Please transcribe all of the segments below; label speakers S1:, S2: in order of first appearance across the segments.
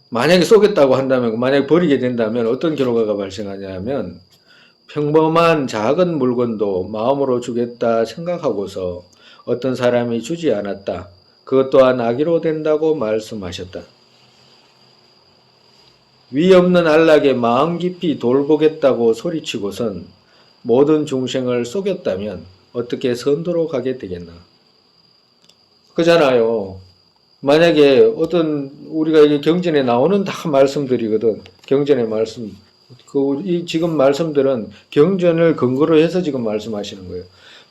S1: 만약에 쏘겠다고 한다면, 만약에 버리게 된다면 어떤 결과가 발생하냐면 평범한 작은 물건도 마음으로 주겠다 생각하고서 어떤 사람이 주지 않았다. 그것 또한 악의로 된다고 말씀하셨다. 위 없는 안락에 마음 깊이 돌보겠다고 소리치고선 모든 중생을 속였다면 어떻게 선도로 가게 되겠나? 그잖아요. 만약에 어떤 우리가 이게 경전에 나오는 다 말씀들이거든. 경전의 말씀. 이 지금 말씀들은 경전을 근거로 해서 지금 말씀하시는 거예요.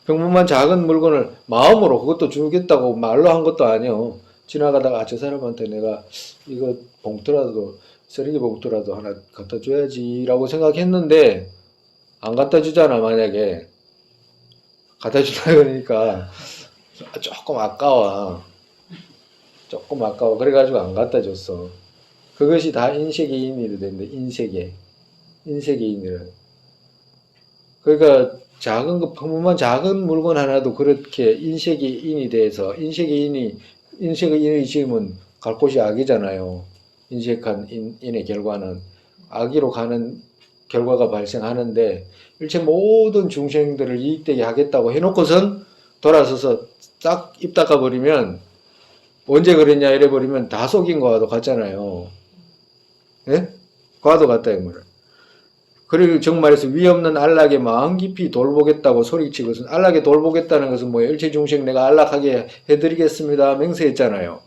S1: 평범한 작은 물건을 마음으로 그것도 주겠다고 말로 한 것도 아니요. 지나가다가 저 사람한테 내가 이거 봉투라도 쓰레기 봉투라도 하나 갖다 줘야지라고 생각했는데 안 갖다 주잖아. 만약에 갖다 주다 그러니까 조금 아까워. 조금 아까워. 그래가지고 안 갖다 줬어. 그것이 다 인세계인이 된다. 인세계인이란. 그러니까 작은 거 평범한 작은 물건 하나도 그렇게 인세계인이 돼서 인세계인의 지음은 갈 곳이 악이잖아요. 인색한 인의 결과는 악의로 가는 결과가 발생하는데 일체 모든 중생들을 이익되게 하겠다고 해놓고선 돌아서서 딱 입 닦아버리면 언제 그랬냐 이래버리면 다 속인 거와도 같잖아요. 예? 과도 같다 이 말을. 그리고 정말해서 위 없는 안락에 마음 깊이 돌보겠다고 소리치고서 안락에 돌보겠다는 것은 뭐예요? 일체 중생 내가 안락하게 해드리겠습니다 맹세했잖아요.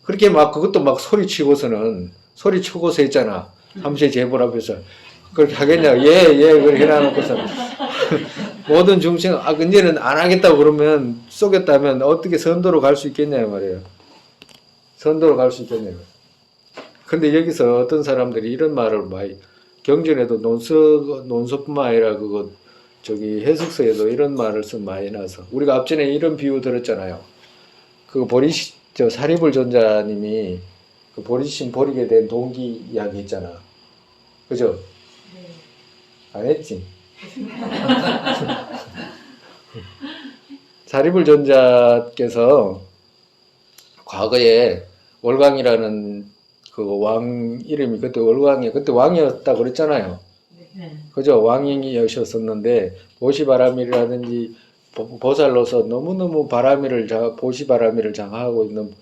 S1: 그렇게 막 그것도 막 소리치고서 했잖아. 삼세 제불 앞에서 그렇게 하겠냐? 예 그렇게 해놔놓고서 모든 중생 이제는 안 하겠다고 그러면 쏘겠다면 어떻게 선도로 갈 수 있겠냐 말이에요. 선도로 갈 수 있겠냐. 근데 여기서 어떤 사람들이 이런 말을 많이 경전에도 논서뿐만 아니라 저기 해석서에도 이런 말을 많이 나서 우리가 앞전에 이런 비유 들었잖아요. 저 사리불 전자님이 그 보리심 버리게 된 동기 이야기 했잖아. 그죠? 네. 안 했지? 사리불 전자께서 과거에 월광이라는 그 왕 이름이 그때 왕이었다 그랬잖아요. 네. 그죠? 왕이셨었는데 보시바라밀이라든지 보살로서 너무너무 보시바라밀을 장하고 있는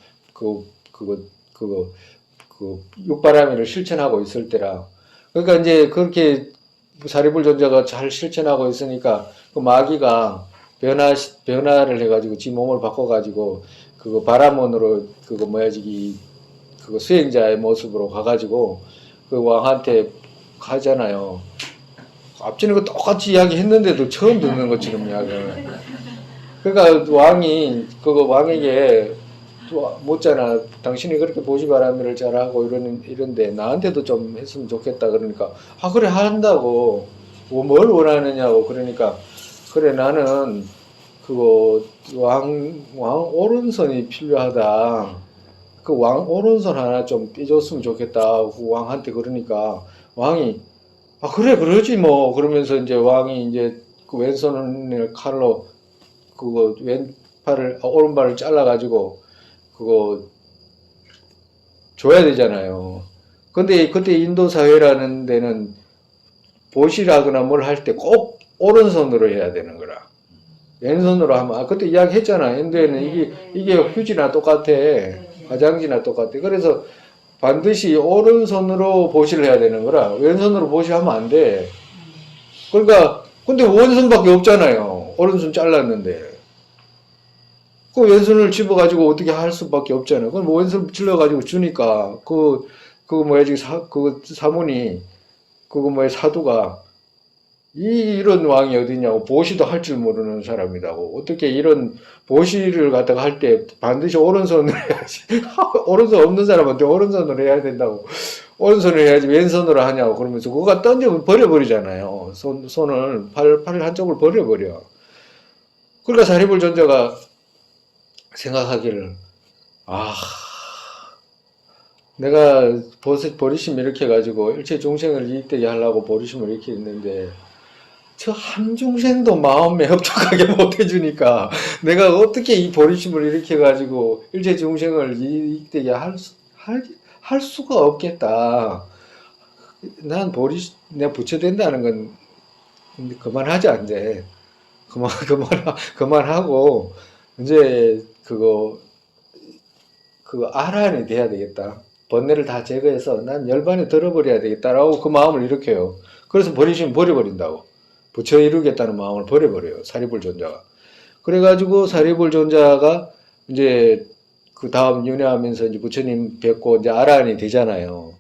S1: 육바라밀을 실천하고 있을 때라. 그러니까 이제 그렇게 사리불 존자가 잘 실천하고 있으니까 그 마귀가 변화를 해가지고 지 몸을 바꿔가지고 그거 바라몬으로 그거 수행자의 모습으로 가가지고 그 왕한테 가잖아요. 앞전에 그 똑같이 이야기했는데도 처음 듣는 것처럼 이야기를. 그러니까 왕에게 묻잖아. 당신이 그렇게 보시바라밀을 잘하고 이런데 나한테도 좀 했으면 좋겠다 그러니까 그래 한다고 뭘 원하느냐고 그러니까 그래 나는 그거 왕 오른손이 필요하다. 그 왕 오른손 하나 좀 떼줬으면 좋겠다. 그 왕한테 그러니까 왕이 그래 그러지 뭐 그러면서 이제 왕이 이제 그 왼손을 칼로 그거 오른발을 잘라가지고 그거 줘야 되잖아요. 근데 그때 인도 사회라는 데는 보시라거나 뭘 할 때 꼭 오른손으로 해야 되는 거라. 왼손으로 하면 그때 이야기 했잖아. 인도에는 이게 휴지나 똑같아. 화장지나 똑같아. 그래서 반드시 오른손으로 보시를 해야 되는 거라. 왼손으로 보시하면 안 돼. 그러니까 근데 왼손밖에 없잖아요. 오른손 잘랐는데. 그 왼손을 집어가지고 어떻게 할 수밖에 없잖아요. 그럼 왼손 찔러가지고 주니까 그 사문이 사두가 이런 왕이 어디냐고 보시도 할 줄 모르는 사람이라고 어떻게 이런 보시를 갖다가 할 때 반드시 오른손으로 해야지 오른손 없는 사람한테 오른손으로 해야 된다고 오른손으로 해야지 왼손으로 하냐고 그러면서 그거 던지면 버려버리잖아요. 손을 팔 한쪽을 버려버려. 그러니까 사리불 존자가 생각하기를 내가 보리심 이렇게 해가지고 일체 중생을 이익되게 하려고 보리심을 이렇게 했는데 저 한 중생도 마음에 협착하게 못해주니까 내가 어떻게 이 보리심을 이렇게 해가지고 일체 중생을 이익되게 할 수가 없겠다. 난 내가 부처된다는 건 그만하자, 이제. 그만하고, 이제, 아란이 돼야 되겠다. 번뇌를 다 제거해서 난 열반에 들어버려야 되겠다라고 그 마음을 일으켜요. 그래서 버리시면 버려버린다고. 부처 이루겠다는 마음을 버려버려요. 사리불존자가. 그래가지고 사리불존자가 이제 그 다음 윤회하면서 이제 부처님 뵙고 이제 아란이 되잖아요.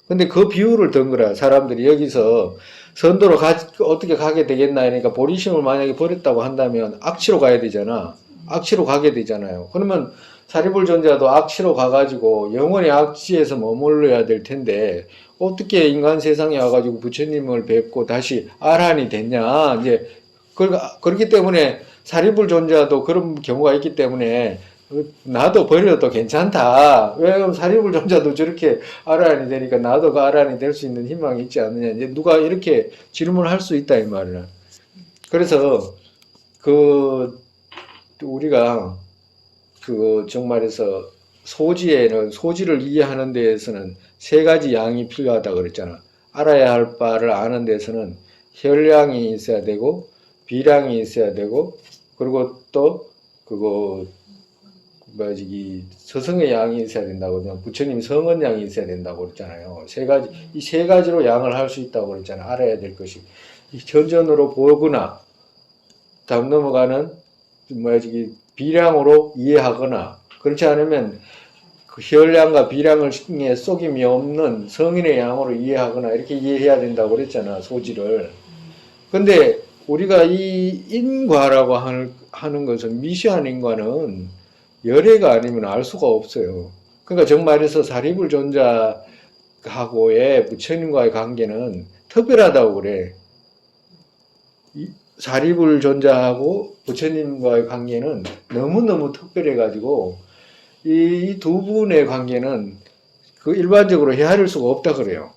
S1: 근데 그 비유를 든 거라. 사람들이 여기서 선도로 어떻게 가게 되겠나 하니까 보리심을 만약에 버렸다고 한다면 악취로 가야 되잖아. 악취로 가게 되잖아요. 그러면 사리불존자도 악취로 가가지고 영원히 악취에서 머물러야 될 텐데 어떻게 인간 세상에 와가지고 부처님을 뵙고 다시 아란이 됐냐. 이제 그렇기 때문에 사리불존자도 그런 경우가 있기 때문에 나도 버려도 괜찮다. 왜냐면 사리불존자도 저렇게 아란이 되니까 나도 그 아란이 될 수 있는 희망이 있지 않느냐. 이제 누가 이렇게 질문할 수 있다 이 말이야. 그래서 우리가 정말에서 소지를 이해하는 데에서는 세 가지 양이 필요하다 그랬잖아. 알아야 할 바를 아는 데서는 혈량이 있어야 되고 비량이 있어야 되고 그리고 또 서성의 양이 있어야 된다고 그냥 부처님 성은 양이 있어야 된다고 그랬잖아요. 이 세 가지로 양을 할 수 있다고 그랬잖아요. 알아야 될 것이 현전으로 보거나 다음 넘어가는 비량으로 이해하거나 그렇지 않으면 그 혈량과 비량을 속임이 없는 성인의 양으로 이해하거나 이렇게 이해해야 된다고 그랬잖아. 소지를. 근데 우리가 이 인과라고 하는 것은 미시한 인과는 열애가 아니면 알 수가 없어요. 그러니까 정말에서 사리불존자하고의 부처님과의 관계는 특별하다고 그래. 사리불존자하고 부처님과의 관계는 너무너무 특별해가지고 이 두 분의 관계는 일반적으로 헤아릴 수가 없다 그래요.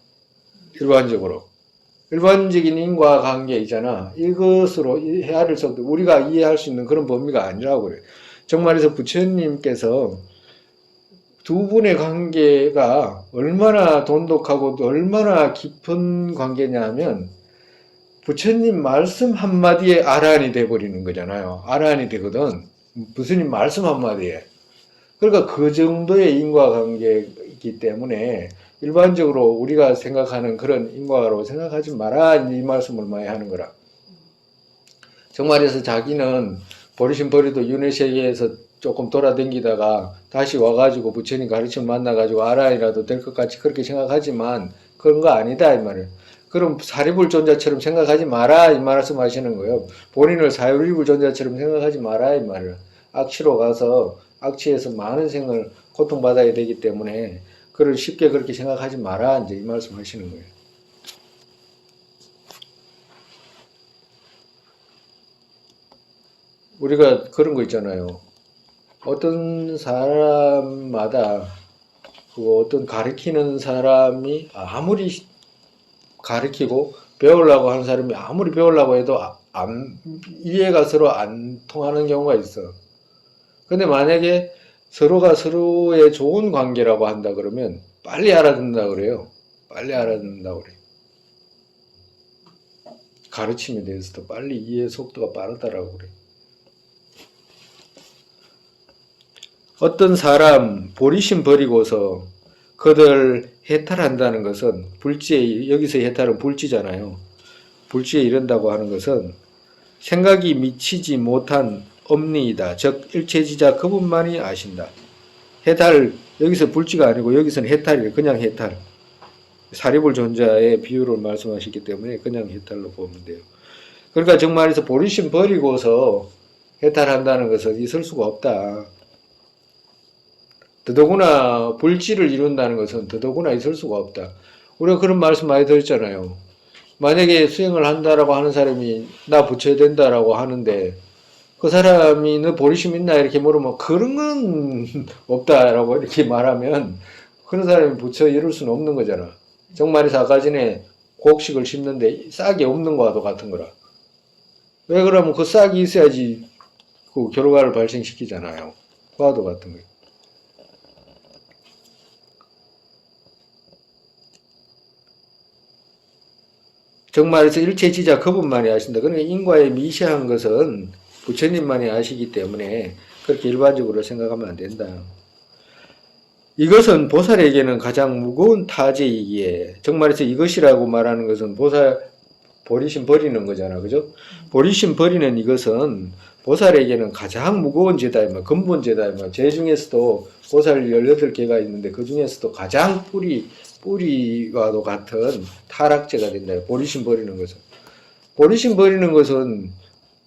S1: 일반적인 인과관계 있잖아. 이것으로 헤아릴 수 없다. 우리가 이해할 수 있는 그런 범위가 아니라고 그래요. 정말에서 부처님께서 두 분의 관계가 얼마나 돈독하고 얼마나 깊은 관계냐면 부처님 말씀 한마디에 아란이 돼버리는 거잖아요. 아란이 되거든. 부처님 말씀 한마디에. 그러니까 그 정도의 인과관계이기 때문에 일반적으로 우리가 생각하는 그런 인과로 생각하지 마라 이 말씀을 많이 하는 거라. 정말에서 자기는 버리신 버리도 윤회세계에서 조금 돌아다니다가 다시 와가지고 부처님 가르침 만나가지고 아란이라도 될 것 같이 그렇게 생각하지만 그런 거 아니다 이 말이에요. 그럼 사리불존자처럼 생각하지 마라 이 말씀 하시는 거예요. 본인을 사리불존자처럼 생각하지 마라 이 말이에요. 악취로 가서 악취에서 많은 생을 고통받아야 되기 때문에 그걸 쉽게 그렇게 생각하지 마라 이제 이 말씀 하시는 거예요. 우리가 그런 거 있잖아요. 어떤 사람마다 어떤 가르치는 사람이 아무리 가르치고 배우려고 하는 사람이 아무리 배우려고 해도 이해가 서로 안 통하는 경우가 있어. 근데 만약에 서로가 서로의 좋은 관계라고 한다 그러면 빨리 알아듣는다 그래요. 빨리 알아듣는다 그래요. 가르침에 대해서도 빨리 이해 속도가 빠르다라고 그래요. 어떤 사람 보리심 버리고서 그들 해탈한다는 것은 여기서 해탈은 불지잖아요. 불지에 이른다고 하는 것은 생각이 미치지 못한 엄니이다. 즉 일체지자 그분만이 아신다. 해탈 여기서 불지가 아니고 여기서는 해탈이에요. 그냥 해탈. 사리불존자의 비유를 말씀하셨기 때문에 그냥 해탈로 보면 돼요. 그러니까 정말에서 보리심 버리고서 해탈한다는 것은 있을 수가 없다. 더더구나 불지를 이룬다는 것은 더더구나 있을 수가 없다. 우리가 그런 말씀 많이 들었잖아요. 만약에 수행을 한다라고 하는 사람이 나 부처야 된다라고 하는데 그 사람이 너 보리심 있나 이렇게 물으면 그런 건 없다라고 이렇게 말하면 그런 사람이 부처 이룰 수는 없는 거잖아. 정말에서 아까 전에 곡식을 심는데 싹이 없는 거와도 같은 거라. 왜 그러면 그 싹이 있어야지 그 결과를 발생시키잖아요. 그와도 같은 거예요. 정말에서 일체지자 그분만이 아신다. 그러니까 인과에 미시한 것은 부처님만이 아시기 때문에 그렇게 일반적으로 생각하면 안 된다. 이것은 보살에게는 가장 무거운 타제이기에, 정말에서 이것이라고 말하는 것은 보리심 버리는 거잖아. 그죠? 보리심 버리는 이것은 보살에게는 가장 무거운 제다이면, 근본 제다이면, 제 중에서도 보살 18개가 있는데 그 중에서도 가장 뿌리와도 같은 타락제가 된다. 보리심 버리는 것은. 보리심 버리는 것은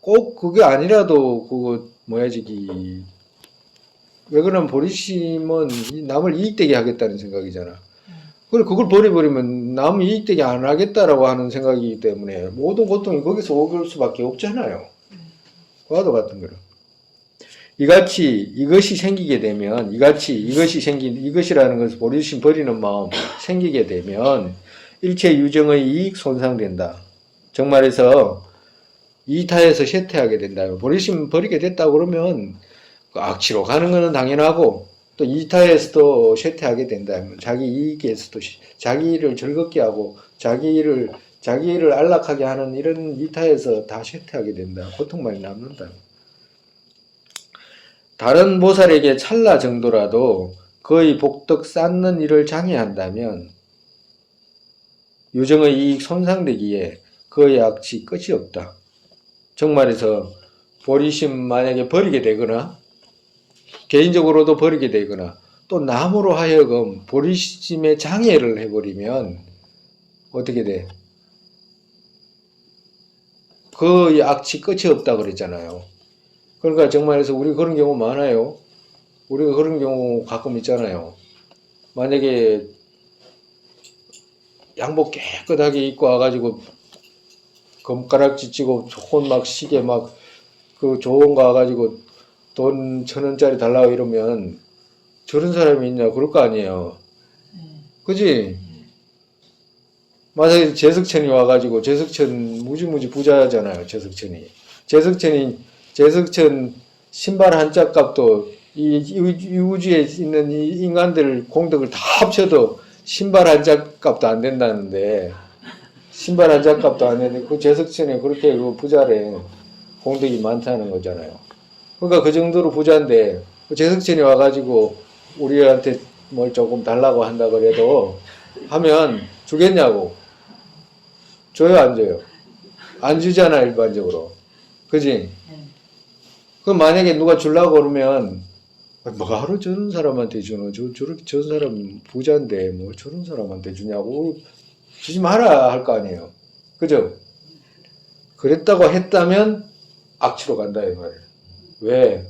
S1: 꼭 그게 아니라도 왜 그러면 보리심은 남을 이익되게 하겠다는 생각이잖아. 그걸 버려버리면 남 이익되게 안 하겠다라고 하는 생각이기 때문에 모든 고통이 거기서 오길 수밖에 없잖아요. 그와도 같은 거로. 이것이 생기게 되면, 이것이라는 것을 보리심 버리는 마음 생기게 되면 일체 유정의 이익 손상된다. 정말해서 이타에서 쇠퇴하게 된다. 보리심 버리게 됐다고 그러면 악취로 가는 것은 당연하고 또 이타에서도 쇠퇴하게 된다. 자기 이익에서도 자기를 즐겁게 하고 자기를 안락하게 하는 이런 이타에서 다 쇠퇴하게 된다. 고통만이 남는다. 다른 보살에게 찰나 정도라도 거의 복덕 쌓는 일을 장애한다면 유정의 이익 손상되기에 그의 악취 끝이 없다. 정말해서 보리심 만약에 버리게 되거나 개인적으로도 버리게 되거나 또 남으로 하여금 보리심의 장애를 해버리면 어떻게 돼? 그 악취 끝이 없다 그랬잖아요. 그러니까 정말해서 우리 그런 경우 많아요. 우리가 그런 경우 가끔 있잖아요. 만약에 양복 깨끗하게 입고 와가지고 금가락지 찌고 좋은 막 시계 막 그 좋은 거 와가지고 돈 1,000원짜리 달라고 이러면 저런 사람이 있냐 그럴 거 아니에요. 그지? 만약에 제석천이 와가지고 제석천 무지무지 부자잖아요. 제석천 신발 한 짝값도 이 우주에 있는 이 인간들 공덕을 다 합쳐도 신발 한 짝값도 안 된다는데 신발 한 짝값도 안 되는데 그 제석천이 그렇게 그 부자래. 공덕이 많다는 거잖아요. 그러니까 그 정도로 부자인데 그 제석천이 와가지고 우리한테 뭘 조금 달라고 한다 그래도 하면 주겠냐고. 줘요 안 줘요? 안 주잖아 일반적으로. 그지? 그럼 만약에 누가 주려고 그러면 뭐하러 저런 사람한테 주노? 저런 사람 부자인데 뭐 저런 사람한테 주냐고. 주지 마라 할 거 아니에요. 그죠? 그랬다고 했다면 악취로 간다 이 말이에요. 왜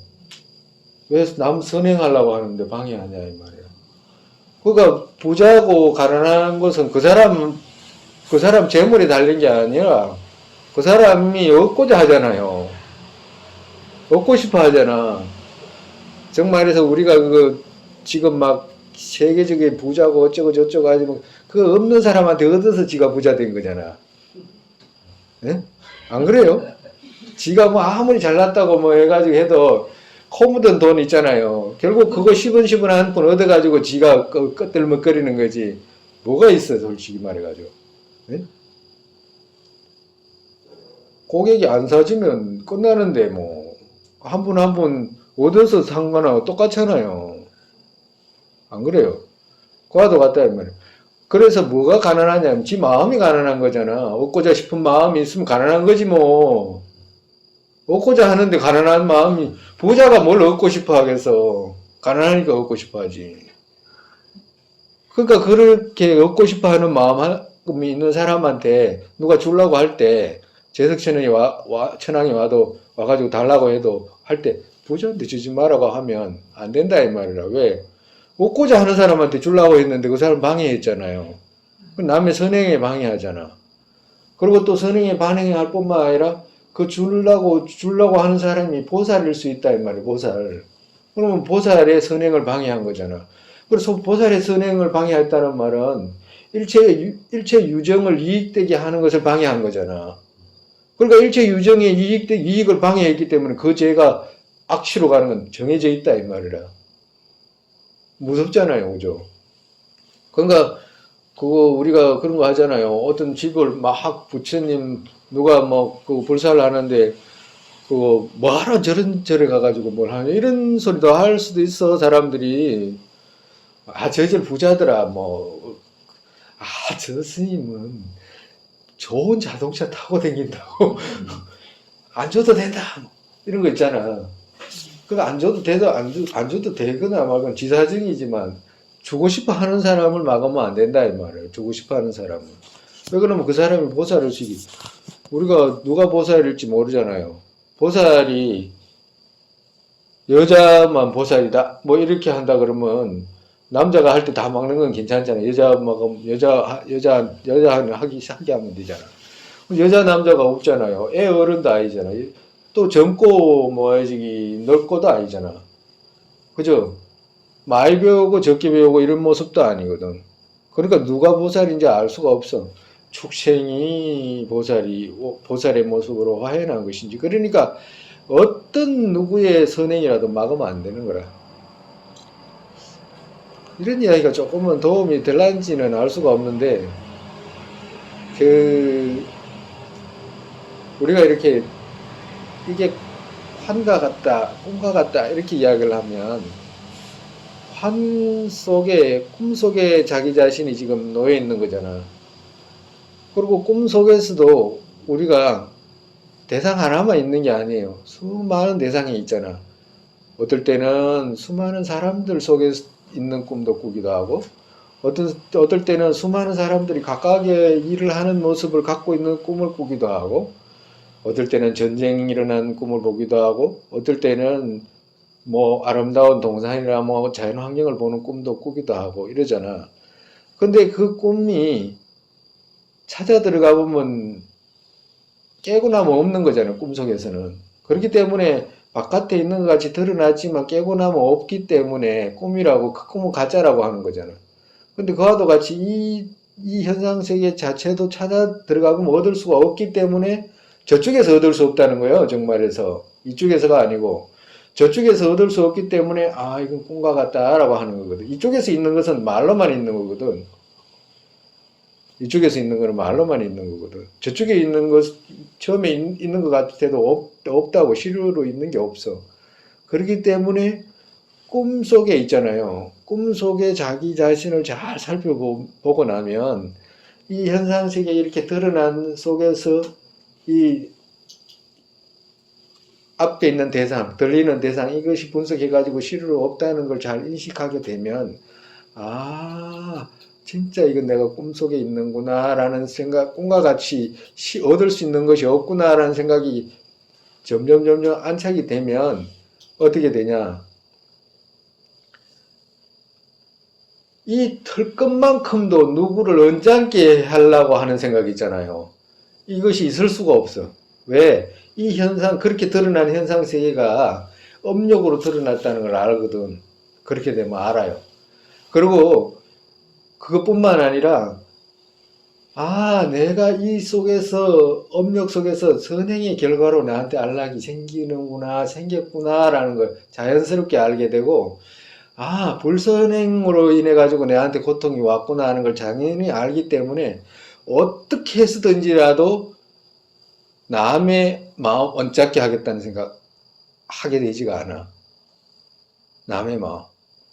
S1: 남 선행하려고 하는데 방해하냐 이 말이에요. 그러니까 부자고 가난한 것은 그 사람 재물에 달린 게 아니라 그 사람이 얻고자 하잖아요. 얻고 싶어 하잖아. 정말해서 우리가 지금 막 세계적인 부자고 어쩌고 저쩌고 하지만 그 없는 사람한테 얻어서 지가 부자 된 거잖아. 네? 안 그래요? 지가 뭐 아무리 잘났다고 뭐 해가지고 해도 코 묻은 돈 있잖아요. 결국 그거 시분시분 한 푼 얻어가지고 지가 끄들먹거리는 거지. 뭐가 있어 솔직히 말해가지고. 네? 고객이 안 사주면 끝나는데 뭐 한 분 한 분 얻어서 산 거나 똑같잖아요. 안 그래요? 그와도 같다 이 말이에요. 그래서 뭐가 가난하냐면 지 마음이 가난한 거잖아. 얻고자 싶은 마음이 있으면 가난한 거지 뭐. 얻고자 하는데 가난한 마음이 부자가 뭘 얻고 싶어 하겠어. 가난하니까 얻고 싶어 하지. 그러니까 그렇게 얻고 싶어 하는 마음이 있는 사람한테 누가 주려고 할 때 제석천이 천왕이 와도 와가지고 달라고 해도 할 때 부자한테 주지 말라고 하면 안 된다 이 말이라. 왜? 얻고자 하는 사람한테 주려고 했는데 그 사람 방해했잖아요. 남의 선행에 방해하잖아. 그리고 또 선행에 반행할 뿐만 아니라 그 주려고 하는 사람이 보살일 수 있다 이 말이에요. 보살. 그러면 보살의 선행을 방해한 거잖아. 그래서 보살의 선행을 방해했다는 말은 일체 유정을 이익되게 하는 것을 방해한 거잖아. 그러니까 일체 유정의 이익을 방해했기 때문에 그 죄가 악취로 가는 건 정해져 있다 이 말이라. 무섭잖아요, 그죠? 그러니까 그거 우리가 그런 거 하잖아요. 어떤 집을 막 부처님 누가 뭐 그 불사를 하는데 그거 뭐하러 저런 절에 가가지고 뭘 하냐 이런 소리도 할 수도 있어 사람들이. 아 저 절 부자더라 뭐. 아 저 스님은 좋은 자동차 타고 다닌다고 안 줘도 된다 뭐. 이런 거 있잖아. 그거 안 줘도 되도 안 줘도 되거나 말건 지 사정이지만 주고 싶어 하는 사람을 막으면 안 된다 이 말이에요. 주고 싶어 하는 사람을. 왜 그러면 그 사람이 보살을 시기. 우리가 누가 보살일지 모르잖아요. 보살이 여자만 보살이다 뭐 이렇게 한다 그러면 남자가 할 때 다 막는 건 괜찮잖아요. 여자 막으면 여자 하게 하면 되잖아. 여자 남자가 없잖아요. 애 어른도 아니잖아요. 또 젊고 뭐지 늙고도 아니잖아. 그죠? 많이 배우고 적게 배우고 이런 모습도 아니거든. 그러니까 누가 보살인지 알 수가 없어. 축생이 보살의 모습으로 화해한 것인지. 그러니까 어떤 누구의 선행이라도 막으면 안 되는 거라. 이런 이야기가 조금은 도움이 될란지는 알 수가 없는데, 우리가 이렇게 이게 환과 같다, 꿈과 같다 이렇게 이야기를 하면 환 속에 꿈 속에 자기 자신이 지금 놓여 있는 거잖아. 그리고 꿈 속에서도 우리가 대상 하나만 있는 게 아니에요. 수많은 대상이 있잖아. 어떨 때는 수많은 사람들 속에 있는 꿈도 꾸기도 하고, 어떨 때는 수많은 사람들이 각각의 일을 하는 모습을 갖고 있는 꿈을 꾸기도 하고, 어떨 때는 전쟁이 일어난 꿈을 보기도 하고, 어떨 때는 뭐 아름다운 동산이나 뭐 자연 환경을 보는 꿈도 꾸기도 하고 이러잖아. 근데 그 꿈이 찾아 들어가 보면 깨고 나면 없는 거잖아요. 꿈속에서는. 그렇기 때문에 바깥에 있는 것 같이 드러나지만 깨고 나면 없기 때문에 꿈이라고, 그 꿈은 가짜라고 하는 거잖아. 근데 그와도 같이 이 현상세계 자체도 찾아 들어가면 얻을 수가 없기 때문에 저쪽에서 얻을 수 없다는 거예요. 정말에서. 이쪽에서가 아니고. 저쪽에서 얻을 수 없기 때문에 아 이건 꿈과 같다라고 하는 거거든. 이쪽에서 있는 것은 말로만 있는 거거든. 이쪽에서 있는 거는 말로만 있는 거거든. 저쪽에 있는 것 처음에 있는 것 같아도 없다고, 실효로 있는 게 없어. 그렇기 때문에 꿈속에 있잖아요. 꿈속에 자기 자신을 잘 살펴보고 나면 이 현상세계 이렇게 드러난 속에서 이 앞에 있는 대상, 들리는 대상, 이것이 분석해가지고 실효로 없다는 걸 잘 인식하게 되면, 아, 진짜 이건 내가 꿈속에 있는구나, 라는 생각, 꿈과 같이 얻을 수 있는 것이 없구나, 라는 생각이 점점 안착이 되면, 어떻게 되냐. 이 털끝만큼도 누구를 언짢게 하려고 하는 생각이 있잖아요. 이것이 있을 수가 없어. 왜? 이 현상, 그렇게 드러난 현상 세계가 업력으로 드러났다는 걸 알거든. 그렇게 되면 알아요. 그리고 그것뿐만 아니라, 아, 내가 이 속에서, 업력 속에서 선행의 결과로 나한테 안락이 생겼구나, 라는 걸 자연스럽게 알게 되고, 아, 불선행으로 인해 가지고 내한테 고통이 왔구나 하는 걸 당연히 알기 때문에 어떻게 해서든지라도 남의 마음 언짢게 하겠다는 생각 하게 되지가 않아. 남의 마음.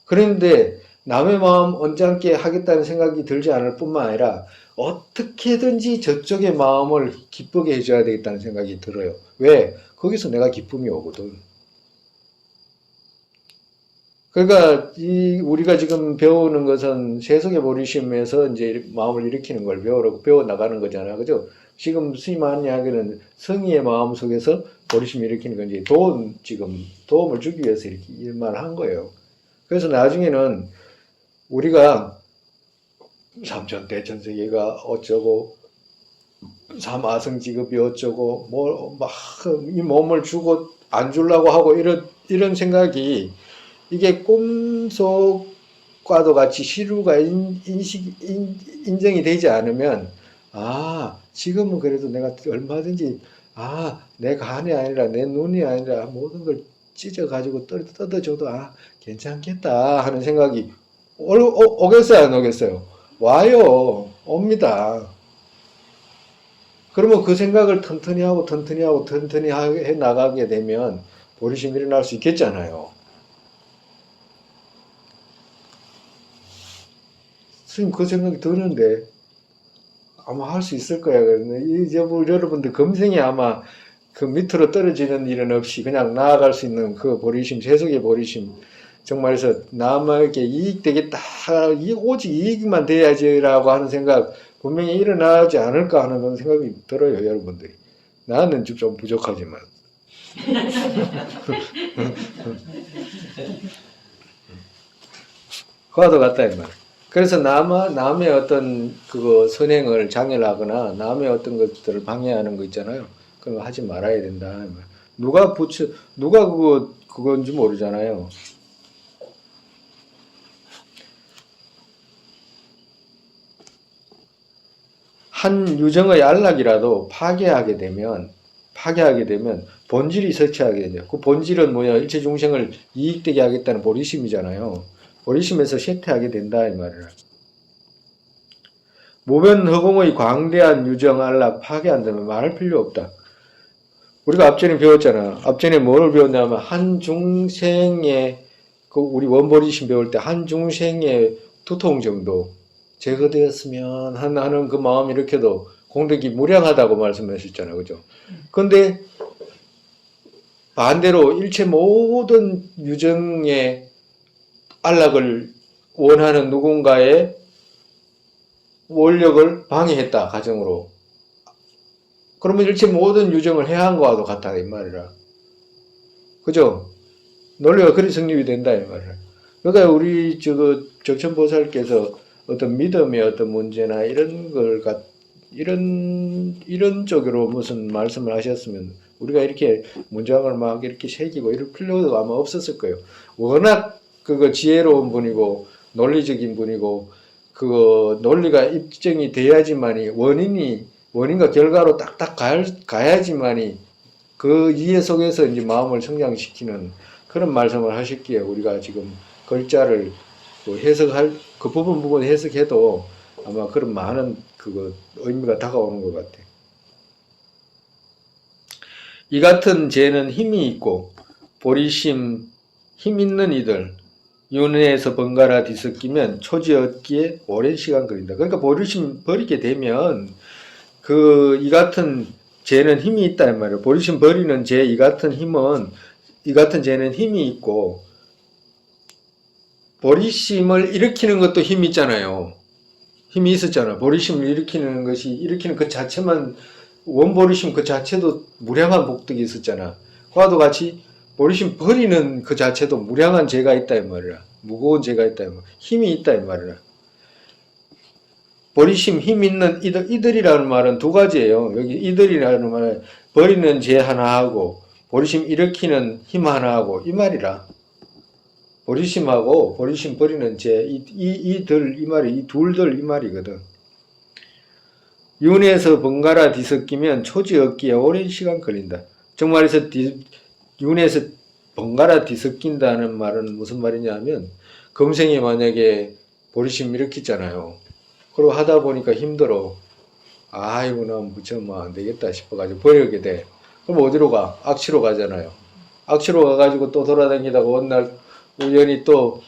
S1: 그런데 남의 마음 언짢게 하겠다는 생각이 들지 않을 뿐만 아니라 어떻게든지 저쪽의 마음을 기쁘게 해줘야 되겠다는 생각이 들어요. 왜? 거기서 내가 기쁨이 오거든. 그러니까 우리가 지금 배우는 것은 세속의 보리심에서 이제 마음을 일으키는 걸 배워 나가는 거잖아, 그죠? 지금 스님 하는 이야기는 성의의 마음 속에서 보리심 일으키는 건 이제 도움을 주기 위해서 이렇게 일만 한 거예요. 그래서 나중에는 우리가 삼천 대천세계가 어쩌고 삼아성 직업이 어쩌고 뭐 막 이 몸을 주고 안 주려고 하고 이런 생각이 이게 꿈속과도 같이 실루가 인정이 되지 않으면, 아, 지금은 그래도 내가 얼마든지, 아, 내 간이 아니라, 내 눈이 아니라, 모든 걸 찢어가지고 뜯어줘도, 아, 괜찮겠다 하는 생각이 오겠어요, 안 오겠어요? 와요. 옵니다. 그러면 그 생각을 튼튼히 하고 튼튼히 해 나가게 되면 보리심이 일어날 수 있겠잖아요. 스님 그 생각이 드는데 아마 할 수 있을 거야. 여러분들 금생에 아마 그 밑으로 떨어지는 일은 없이 그냥 나아갈 수 있는 그 보리심, 세속의 보리심, 정말해서 남에게 이익되겠다, 오직 이익만 돼야지라고 하는 생각 분명히 일어나지 않을까 하는 그런 생각이 들어요, 여러분들이. 나는 좀 부족하지만. 그와도 같다 이 말. 그래서 남의 어떤 그거 선행을 장애하거나 남의 어떤 것들을 방해하는 거 있잖아요. 그런 거 하지 말아야 된다. 이 말. 누가 그건지 모르잖아요. 한 유정의 안락이라도 파괴하게 되면 본질이 설치하게 되죠. 그 본질은 뭐냐? 일체 중생을 이익되게 하겠다는 보리심이잖아요. 보리심에서 쇠퇴하게 된다 이 말이라. 모변 허공의 광대한 유정 안락 파괴한다면 말할 필요 없다. 우리가 앞전에 배웠잖아. 앞전에 뭐를 배웠냐면 한 중생의 그 우리 원보리심 배울 때 한 중생의 두통 정도 제거되었으면 하는 그 마음이 이렇게도 공덕이 무량하다고 말씀하셨잖아요. 그죠? 근데 반대로 일체 모든 유정의 안락을 원하는 누군가의 원력을 방해했다, 가정으로. 그러면 일체 모든 유정을 해한 거와도 같다, 이 말이라. 그죠? 논리가 그리 성립이 된다, 이 말이라. 그러니까 우리 적천보살께서 어떤 믿음의 어떤 문제나 이런 이런 쪽으로 무슨 말씀을 하셨으면 우리가 이렇게 문장을 막 이렇게 새기고 이럴 필요도 아마 없었을 거예요. 워낙 그거 지혜로운 분이고 논리적인 분이고 그 논리가 입증이 돼야지만이 원인과 결과로 딱딱 가야지만이 그 이해 속에서 이제 마음을 성장시키는 그런 말씀을 하셨기에 우리가 지금 글자를 해석할 그 부분 해석해도 아마 그런 많은 그거 의미가 다가오는 것 같아. 이 같은 죄는 힘이 있고 보리심 힘 있는 이들 윤회에서 번갈아 뒤섞이면 초지 얻기에 오랜 시간 걸린다. 그러니까 보리심 버리게 되면 이 같은 죄는 힘이 있다 이 말이에요. 보리심 버리는 죄 이 같은 죄는 힘이 있고 보리심을 일으키는 것도 힘이 있잖아요. 힘이 있었잖아. 보리심을 일으키는 그 자체만 원보리심 그 자체도 무량한 복덕이 있었잖아. 그와도 같이 보리심 버리는 그 자체도 무량한 죄가 있다 이 말이야. 무거운 죄가 있다 이 말이야. 힘이 있다 이 말이야. 보리심 힘 있는 이들이라는 말은 두 가지예요. 여기 이들이라는 말은 버리는 죄 하나 하고 보리심 일으키는 힘 하나 하고 이 말이라. 보리심하고 보리심 버리는 죄 이 둘들 이 말이거든. 윤회에서 번갈아 뒤섞이면 초지 얻기에 오랜 시간 걸린다. 정말에서 윤회에서 번갈아 뒤섞인다는 말은 무슨 말이냐면 금생에 만약에 보리심 일으키잖아요. 그리고 하다 보니까 힘들어. 아이고 나 무척 안 되겠다 싶어가지고 버리게 돼. 그럼 어디로 가? 악취로 가잖아요. 악취로 가가지고 또 돌아다니다가 어느 날 우연히 또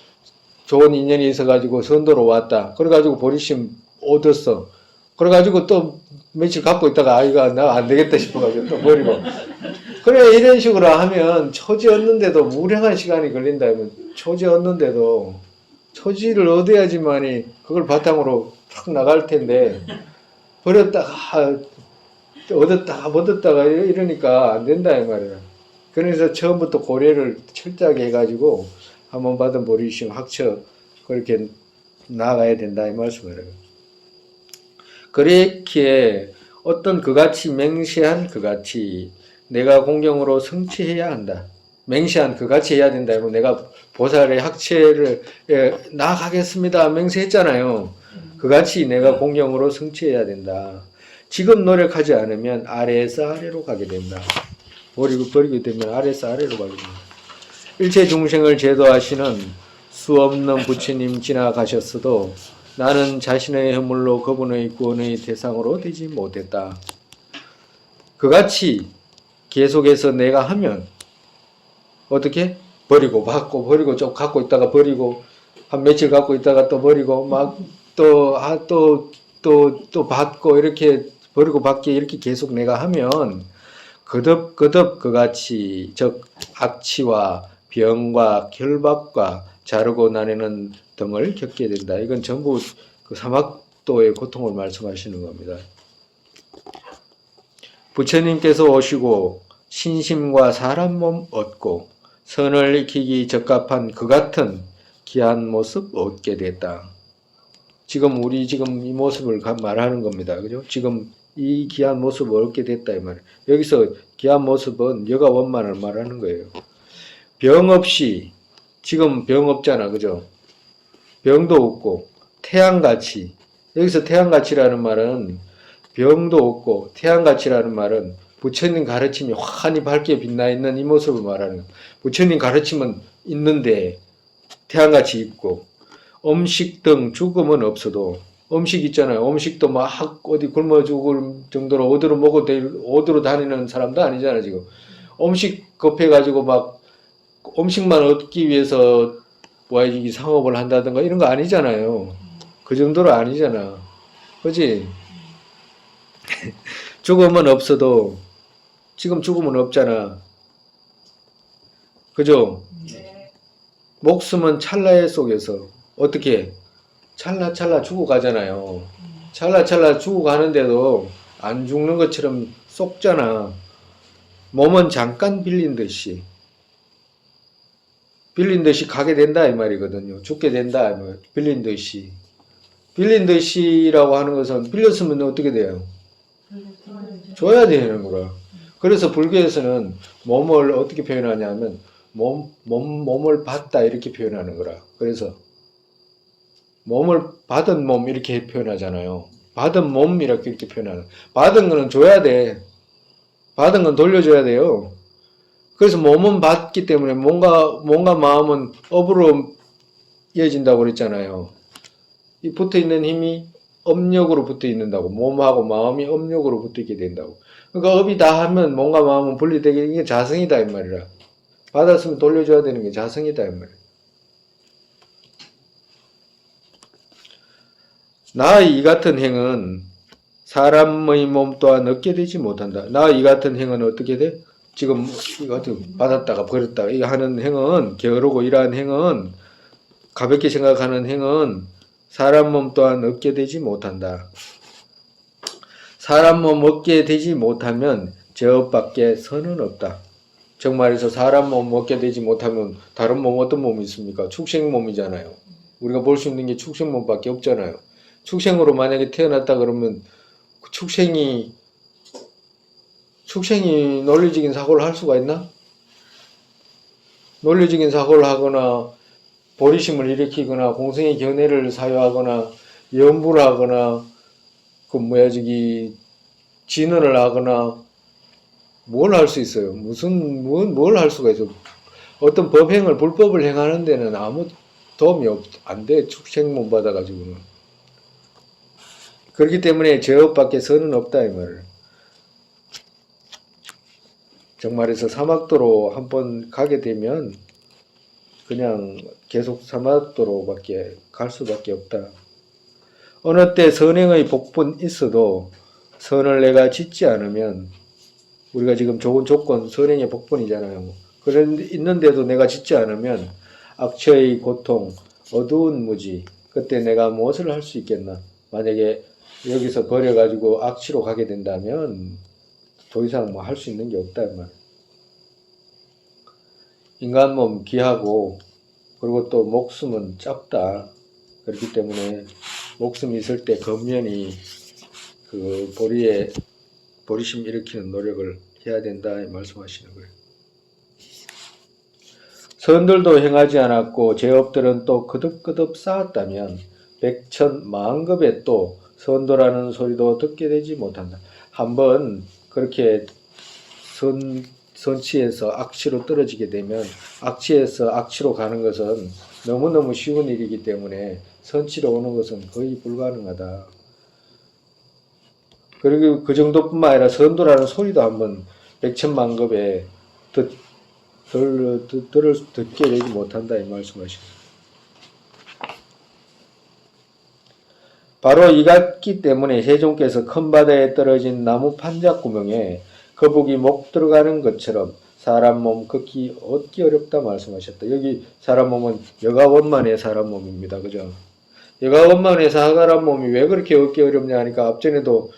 S1: 좋은 인연이 있어가지고 선도로 왔다. 그래가지고 보리심 얻었어. 그래가지고 또 며칠 갖고 있다가 아이가 나 안 되겠다 싶어가지고 또 버리고. 그래 이런 식으로 하면 초지 얻는데도 무량한 시간이 걸린다. 초지 얻는데도 초지를 얻어야지만이 그걸 바탕으로 탁 나갈 텐데 버렸다가 얻었다가 이러니까 안 된다 이 말이야. 그래서 처음부터 고려를 철저하게 해가지고 한번 받은 보리심 학처 그렇게 나아가야 된다 이 말씀을 해요. 그렇기에 어떤 그같이 맹세한 그같이 내가 공경으로 성취해야 한다. 맹세한 그같이 해야 된다. 내가 보살의 학체를 나아가겠습니다. 맹세했잖아요. 그같이 내가 공경으로 성취해야 된다. 지금 노력하지 않으면 아래에서 아래로 가게 된다. 버리게 되면 아래에서 아래로 가게 된다. 일체 중생을 제도하시는 수 없는 부처님 지나가셨어도 나는 자신의 허물로 그분의 구원의 대상으로 되지 못했다. 그같이 계속해서 내가 하면 어떻게? 버리고 받고 버리고 좀 갖고 있다가 버리고 한 며칠 갖고 있다가 또 버리고 막 또 받고 이렇게 버리고 받기 이렇게 계속 내가 하면 거듭거듭 그같이 즉 악취와 병과 결박과 자르고 나뉘는 등을 겪게 된다. 이건 전부 그 사막도의 고통을 말씀하시는 겁니다. 부처님께서 오시고 신심과 사람 몸 얻고 선을 익히기 적합한 그 같은 귀한 모습 얻게 됐다. 지금 우리 지금 이 모습을 말하는 겁니다. 그죠? 지금 이 귀한 모습을 얻게 됐다 이 말이에요. 여기서 귀한 모습은 여가 원만을 말하는 거예요. 병 없이 지금 병 없잖아. 그죠? 병도 없고 태양같이 여기서 태양같이라는 말은 병도 없고 태양같이라는 말은 부처님 가르침이 환히 밝게 빛나 있는 이 모습을 말하는 거예요. 부처님 가르침은 있는데 태양같이 있고 음식 등 죽음은 없어도 음식 있잖아요. 음식도 막 어디 굶어 죽을 정도로 어디로 다니는 사람도 아니잖아요. 지금 음식 급해가지고 막 음식만 얻기 위해서 와이기 상업을 한다든가 이런 거 아니잖아요. 그 정도로 아니잖아. 그지? 죽음은 없어도 지금 죽음은 없잖아. 그죠? 목숨은 찰나의 속에서 어떻게 찰나찰나 죽어가잖아요. 찰나찰나 죽어가는데도 안 죽는 것처럼 쏙잖아. 몸은 잠깐 빌린 듯이 가게 된다 이 말이거든요. 죽게 된다 이 말. 빌린 듯이라고 하는 것은 빌렸으면 어떻게 돼요? 줘야 되는 거라. 그래서 불교에서는 몸을 어떻게 표현하냐면 몸을 받다 이렇게 표현하는 거라. 그래서 몸을 받은 몸 이렇게 표현하잖아요. 받은 몸 이렇게 표현하는. 받은 거는 줘야 돼. 받은 건 돌려줘야 돼요. 그래서 몸은 받기 때문에 몸과 마음은 업으로 이어진다고 그랬잖아요. 이 붙어 있는 힘이 업력으로 붙어 있는다고. 몸하고 마음이 업력으로 붙어 있게 된다고. 그러니까 업이 다 하면 몸과 마음은 분리되게 이게 자성이다 이 말이라. 받았으면 돌려줘야 되는 게 자성이다 이 말이야. 나 이 같은 행은 사람의 몸 또한 얻게 되지 못한다. 나 이 같은 행은 어떻게 돼? 지금 이거 받았다가 버렸다가 이거 하는 행은 게으르고 이러한 행은 가볍게 생각하는 행은 사람 몸 또한 얻게 되지 못한다. 사람 몸 얻게 되지 못하면 제업밖에 선은 없다. 정말에서 사람 몸 얻게 되지 못하면 다른 몸 어떤 몸이 있습니까? 축생 몸이잖아요. 우리가 볼 수 있는 게 축생 몸밖에 없잖아요. 축생으로 만약에 태어났다 그러면 그 축생이 논리적인 사고를 할 수가 있나? 논리적인 사고를 하거나 보리심을 일으키거나 공생의 견해를 사유하거나 염불을 하거나 진언을 하거나 뭘 할 수 있어요? 뭘 할 수가 있어? 어떤 법행을 불법을 행하는 데는 아무 도움이 안 돼. 축생몸 받아가지고는. 그렇기 때문에 제업밖에 선은 없다 이 말을. 정말에서 사막도로 한번 가게 되면 그냥 계속 사막도로밖에 갈 수밖에 없다. 어느 때 선행의 복분 있어도 선을 내가 짓지 않으면 우리가 지금 좋은 조건 선행의 복분이잖아요. 그런 있는데도 내가 짓지 않으면 악처의 고통, 어두운 무지 그때 내가 무엇을 할 수 있겠나? 만약에 여기서 버려가지고 악취로 가게 된다면 더 이상 뭐 할 수 있는 게 없다 이 말. 인간 몸 귀하고 그리고 또 목숨은 짧다. 그렇기 때문에 목숨이 있을 때 겉면이 그 보리심 일으키는 노력을 해야 된다 말씀하시는 거예요. 선들도 행하지 않았고 제업들은 또 거듭거듭 쌓았다면 백천만급에 또 선도라는 소리도 듣게 되지 못한다. 한번 그렇게 선치에서 악취로 떨어지게 되면 악취에서 악취로 가는 것은 너무너무 쉬운 일이기 때문에 선치로 오는 것은 거의 불가능하다. 그리고 그 정도뿐만 아니라 선도라는 소리도 한번 백천만급에 듣게 되지 못한다 이 말씀하십니다. 바로 이 같기 때문에 세종께서 큰 바다에 떨어진 나무 판자 구멍에 거북이 목 들어가는 것처럼 사람 몸 걷기 얻기 어렵다 말씀하셨다. 여기 사람 몸은 여가원만의 사람 몸입니다. 그죠? 여가원만의 사람 몸이 왜 그렇게 얻기 어렵냐 하니까 앞전에도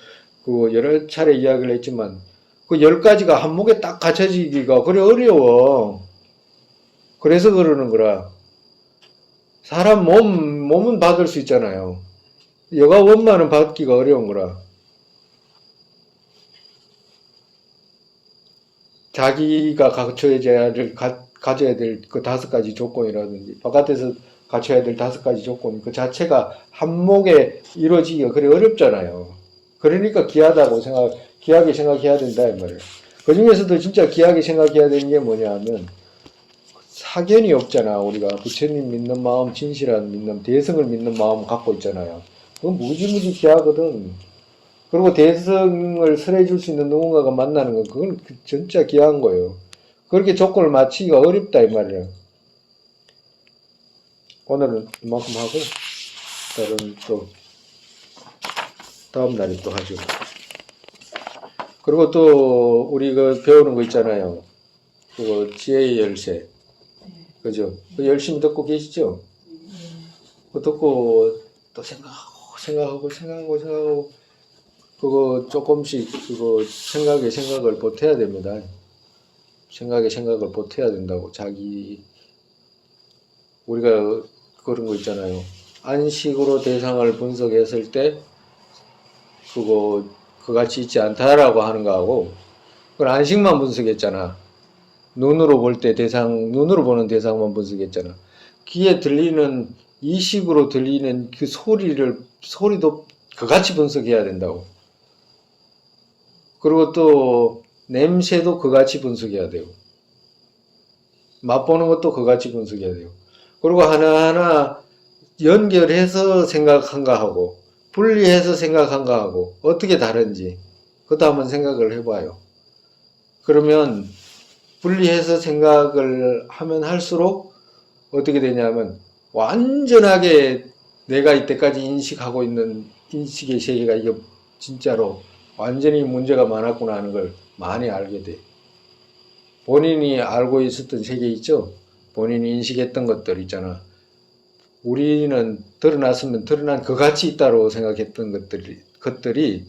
S1: 그 여러 차례 이야기를 했지만 그 10가지가 한 목에 딱 갖춰지기가 그래 어려워. 그래서 그러는 거라. 사람 몸은 받을 수 있잖아요. 여가 원만은 받기가 어려운 거라. 자기가 가져야 될 그 5가지 조건이라든지 바깥에서 갖춰야 될 5가지 조건 그 자체가 한목에 이루어지기가 그래 어렵잖아요. 그러니까 귀하게 생각해야 된다 이 말이에요. 그 중에서도 진짜 귀하게 생각해야 되는 게 뭐냐 하면 사견이 없잖아. 우리가 부처님 믿는 마음, 진실한 믿는, 대성을 믿는 마음 갖고 있잖아요. 그건 무지무지 귀하거든. 그리고 대성을 설해줄 수 있는 누군가가 만나는 건 그건 진짜 귀한 거예요. 그렇게 조건을 맞추기가 어렵다 이 말이에요. 오늘은 이만큼 하고 다른 또 다음 날에 또 하죠. 그리고 또 우리 그 배우는 거 있잖아요. 그거 지혜의 열쇠. 그죠? 열심히 듣고 계시죠? 듣고 또 생각하고 그거 조금씩 그거 생각을 보태야 됩니다. 생각을 보태야 된다고. 우리가 그런 거 있잖아요. 안식으로 대상을 분석했을 때 그같이 있지 않다라고 하는 거하고 그걸 안식만 분석했잖아. 눈으로 보는 대상만 분석했잖아. 귀에 들리는 이식으로 들리는 그 소리도 그같이 분석해야 된다고. 그리고 또 냄새도 그같이 분석해야 되고 맛보는 것도 그같이 분석해야 돼요. 그리고 하나하나 연결해서 생각한가 하고 분리해서 생각한가 하고 어떻게 다른지 그것도 한번 생각을 해봐요. 그러면 분리해서 생각을 하면 할수록 어떻게 되냐면 완전하게 내가 이때까지 인식하고 있는 인식의 세계가 이게 진짜로 완전히 문제가 많았구나 하는 걸 많이 알게 돼. 본인이 알고 있었던 세계 있죠? 본인이 인식했던 것들 있잖아. 우리는 드러났으면 드러난 그같이 있다고 생각했던 것들이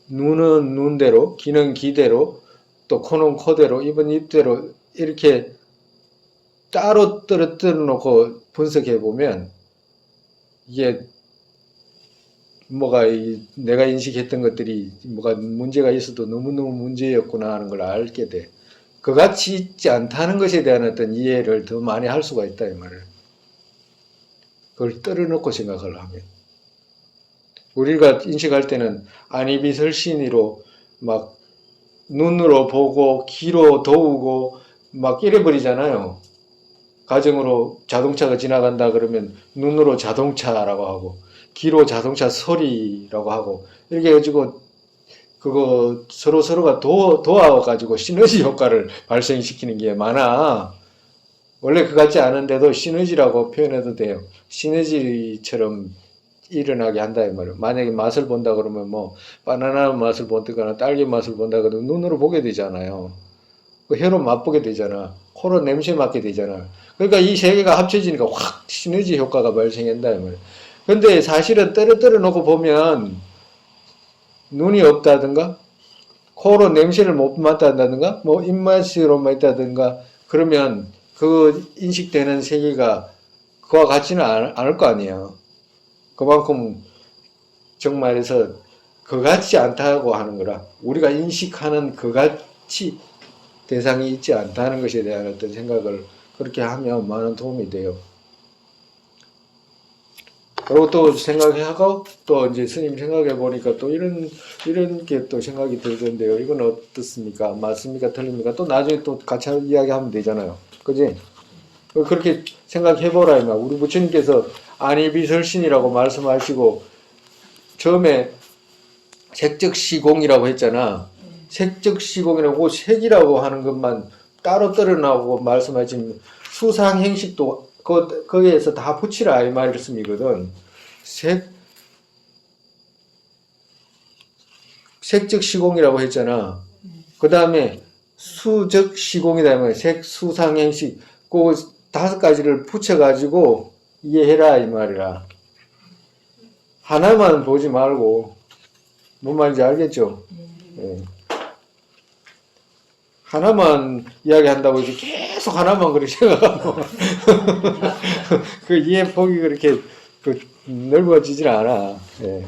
S1: 눈은 눈대로, 귀는 귀대로, 또 코는 코대로, 입은 입대로 이렇게 따로 떨어뜨려 놓고 분석해 보면 이게 내가 인식했던 것들이 뭐가 문제가 있어도 너무너무 문제였구나 하는 걸 알게 돼. 그같이 있지 않다는 것에 대한 어떤 이해를 더 많이 할 수가 있다 이 말을. 그걸 떨어놓고 생각을 하면. 우리가 인식할 때는 안이비설신이로 막 눈으로 보고 귀로 도우고 막 이래버리잖아요. 가정으로 자동차가 지나간다 그러면 눈으로 자동차라고 하고 귀로 자동차 소리라고 하고 이렇게 해가지고 그거 서로가 도와가지고 시너지 효과를 발생시키는 게 많아. 원래 그 같지 않은데도 시너지라고 표현해도 돼요. 시너지처럼 일어나게 한다 이 말이에요. 만약에 맛을 본다 그러면 뭐 바나나 맛을 본다거나 딸기 맛을 본다 그러면 눈으로 보게 되잖아요. 그 혀로 맛보게 되잖아. 코로 냄새 맡게 되잖아. 그러니까 이 세 개가 합쳐지니까 확 시너지 효과가 발생한다 이 말이에요. 근데 사실은 떨어뜨려 놓고 보면 눈이 없다든가 코로 냄새를 못 맡는다든가 뭐 입맛으로만 있다든가 그러면 그 인식되는 세계가 그와 같지는 않을 거 아니에요. 그만큼 정말해서 그같지 않다고 하는 거라. 우리가 인식하는 그같이 대상이 있지 않다는 것에 대한 어떤 생각을 그렇게 하면 많은 도움이 돼요. 그리고 또 생각하고 또 이제 스님 생각해 보니까 또 이런 게 또 생각이 들던데요. 이건 어떻습니까? 맞습니까? 틀립니까? 또 나중에 또 같이 이야기하면 되잖아요. 그지? 그렇게 생각해 보라. 우리 부처님께서 안이비설신이라고 말씀하시고 처음에 색적시공이라고 했잖아. 색적시공이라고 색이라고 하는 것만 따로 떨어나오고 말씀하신 수상행식도 거기에서 다 붙이라 이 말씀이거든. 색적시공이라고 했잖아. 그 다음에 수적시공이다. 색수상행식 그 5가지를 붙여가지고 이해해라 이 말이라. 하나만 보지 말고 뭔 말인지 알겠죠? 예. 하나만 이야기한다고 이제 계속 하나만 그렇게 생각하고 그 이해 폭이 그렇게 넓어지질 않아. 예.